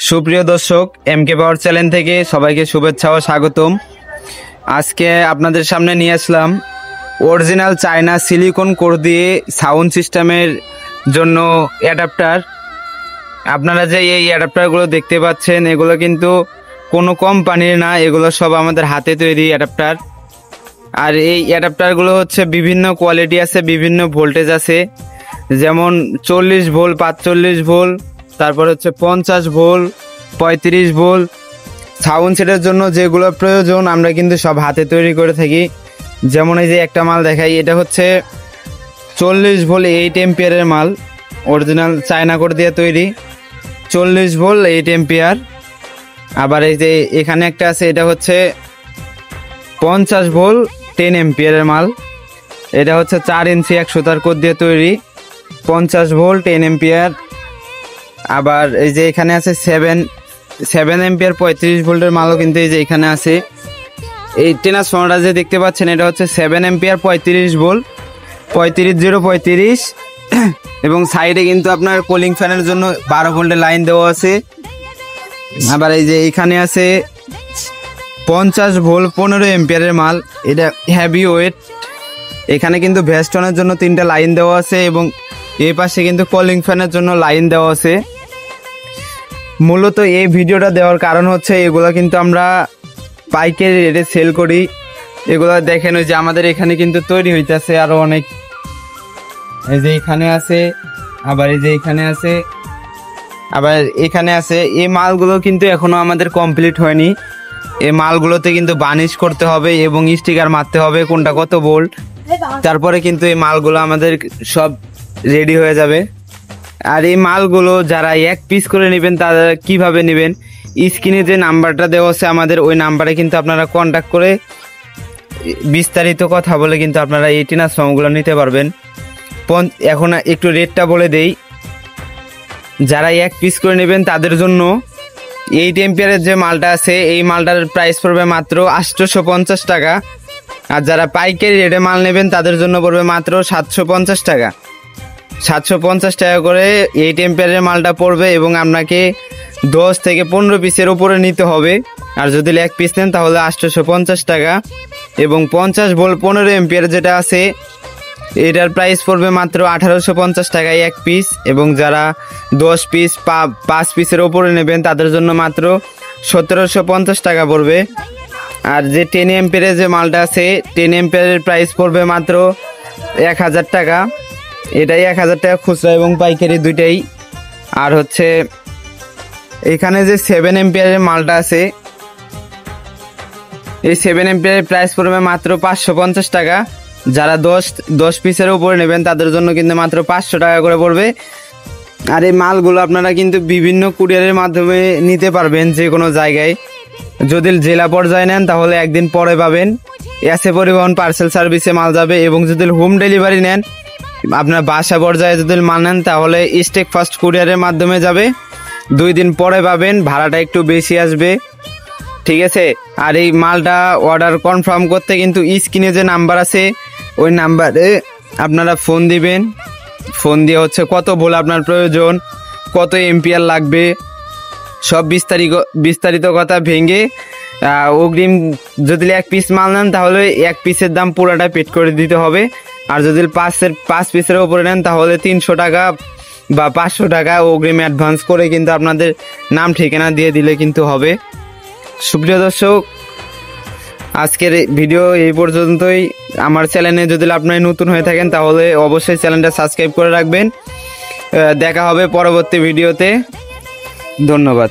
সুপ্রিয় দর্শক, এমকে পাওয়ার চ্যানেল থেকে সবাইকে শুভেচ্ছা ও স্বাগতম। আজকে আপনাদের সামনে নিয়ে আসলাম অরিজিনাল চায়না সিলিকন কোর দিয়ে সাউন্ড সিস্টেমের জন্য অ্যাডাপ্টার। আপনারা যে এই অ্যাডাপ্টারগুলো দেখতে পাচ্ছেন, এগুলো কিন্তু কোনো কোম্পানির না, এগুলো সব আমাদের হাতে তৈরি অ্যাডাপ্টার। আর এই অ্যাডাপ্টারগুলো হচ্ছে বিভিন্ন কোয়ালিটি আছে, বিভিন্ন ভোল্টেজ আছে, যেমন 40 ভোল্ট, 45 ভোল্ট, তারপর হচ্ছে 50 ভোল্ট, 35 ভোল্ট। সাউন্ড সেটের জন্য যেগুলো প্রয়োজন আমরা কিন্তু সব হাতে তৈরি করে থাকি। যেমন এই যে একটা মাল দেখাই, এটা হচ্ছে 40 ভোল্ট 8 এম্পিয়ারের মাল, অরিজিনাল চায়না কোর দিয়ে তৈরি, 40 ভোল্ট 8 এম্পিয়ার। আবার এই যে এখানে একটা আছে, এটা হচ্ছে 50 ভোল্ট 10 এম্পিয়ারের মাল, এটা হচ্ছে 4 ইঞ্চি 100 তার কোর দিয়ে তৈরি, 50 ভোল্ট 10 এম্পিয়ার। আবার এই যে এখানে আছে 7 এম্পিয়ার 35 ভোল্টের মালও কিন্তু এই যে এখানে আছে। এই ট্রান্সফর্মারটা যে দেখতে পাচ্ছেন, এটা হচ্ছে 7 এম্পিয়ার 35 ভোল্ট, 35 এবং সাইডে কিন্তু আপনার কুলিং ফ্যানের জন্য 12 ভোল্টের লাইন দেওয়া আছে। আবার এই যে এখানে আছে 50 ভোল্ট 15 এম্পিয়ারের মাল, এটা হেভি ওয়েট। এখানে কিন্তু ভেস্টনের জন্য 3টা লাইন দেওয়া আছে এবং এই পাশে কিন্তু কুলিং ফ্যানের জন্য লাইন দেওয়া আছে। মূলত এই ভিডিওটা দেওয়ার কারণ হচ্ছে, এগুলো কিন্তু আমরা পাইকারি রেটে সেল করি। এগুলো দেখেন, ওই যে আমাদের এখানে কিন্তু তৈরি হইতেছে আরও অনেক। এই যে এখানে আছে, আবার এই যে এখানে আছে, আবার এখানে আছে। এই মালগুলো কিন্তু এখনো আমাদের কমপ্লিট হয়নি। এই মালগুলোতে কিন্তু বার্নিশ করতে হবে এবং স্টিকার মারতে হবে কোনটা কত ভোল্ট, তারপরে কিন্তু এই মালগুলো আমাদের সব রেডি হয়ে যাবে। আর এই মালগুলো যারা এক পিস করে নেবেন, তারা কিভাবে নেবেন, স্ক্রিনে যে নাম্বারটা দেওয়া আছে আমাদের, ওই নাম্বারে কিন্তু আপনারা কন্ট্যাক্ট করে বিস্তারিত কথা বলে কিন্তু আপনারা এই ট্রান্সফর্মারগুলো নিতে পারবেন। এখন একটু রেটটা বলে দেই। যারা এক পিস করে নেবেন তাদের জন্য 8 এম্পিয়ারের যে মালটা আছে, এই মালটার প্রাইস পড়বে মাত্র 850 টাকা। আর যারা পাইকারি রেটে মাল নেবেন তাদের জন্য পড়বে মাত্র 750 টাকা। 750 টাকা করে 8 এম্পিয়ারের মালটা পড়বে এবং আপনাকে 10 থেকে 15 পিসের উপরে নিতে হবে। আর যদি এক পিস নেন তাহলে 850 টাকা। এবং 50 ভোল্ট 15 এম্পিয়ার যেটা আছে, এটার প্রাইস পড়বে মাত্র 1850 টাকায় এক পিস। এবং যারা 10 পিস 5 পিসের ওপরে নেবেন তাদের জন্য মাত্র 1750 টাকা পড়বে। আর যে 10 এম্পিয়ারের যে মালটা আছে, 10 এম্পিয়ারের প্রাইস পড়বে মাত্র 1000 টাকা। এটাই 1000 টাকা খুচরা এবং পাইকারি দুইটাই। আর হচ্ছে এখানে যে 7 এম্পিয়ারের মালটা আছে, এই 7 এম্পিয়ারের প্রাইস পড়বে মাত্র 550 টাকা। যারা 10 পিসের উপরে নেবেন তাদের জন্য কিন্তু মাত্র 500 টাকা করে পড়বে। আর এই মালগুলো আপনারা কিন্তু বিভিন্ন কুরিয়ারের মাধ্যমে নিতে পারবেন যে কোনো জায়গায়। যদি জেলা পর্যায়ে নেন তাহলে একদিন পরে পাবেন, এসে পরিবহন পার্সেল সার্ভিসে মাল যাবে। এবং যদি হোম ডেলিভারি নেন, আপনার বাসা পর্যায়ে যদি মাল নেন তাহলে স্টেক ফাস্ট কুরিয়ারের মাধ্যমে যাবে, 2 দিন পরে পাবেন, ভাড়াটা একটু বেশি আসবে, ঠিক আছে। আর এই মালটা অর্ডার কনফার্ম করতে কিন্তু স্ক্রিনে যে নাম্বার আছে, ওই নাম্বারে আপনারা ফোন দিবেন। ফোন দিয়ে হচ্ছে কত ভোল্ট আপনার প্রয়োজন, কত এম্পিয়ার লাগবে, সব বিস্তারিত কথা ভেঙে অগ্রিম যদি এক পিস মাল নেন তাহলে এক পিসের দাম পুরোটা পেড করে দিতে হবে। আর যদি 5 পিসের ওপরে নেন তাহলে 300 টাকা বা 500 টাকা অগ্রিম অ্যাডভান্স করে কিন্তু আপনাদের নাম ঠিকানা দিয়ে দিলে কিন্তু হবে। সুপ্রিয় দর্শক, আজকের ভিডিও এই পর্যন্তই। আমার চ্যানেলে যদি আপনি নতুন হয়ে থাকেন তাহলে অবশ্যই চ্যানেলটা সাবস্ক্রাইব করে রাখবেন। দেখা হবে পরবর্তী ভিডিওতে। ধন্যবাদ।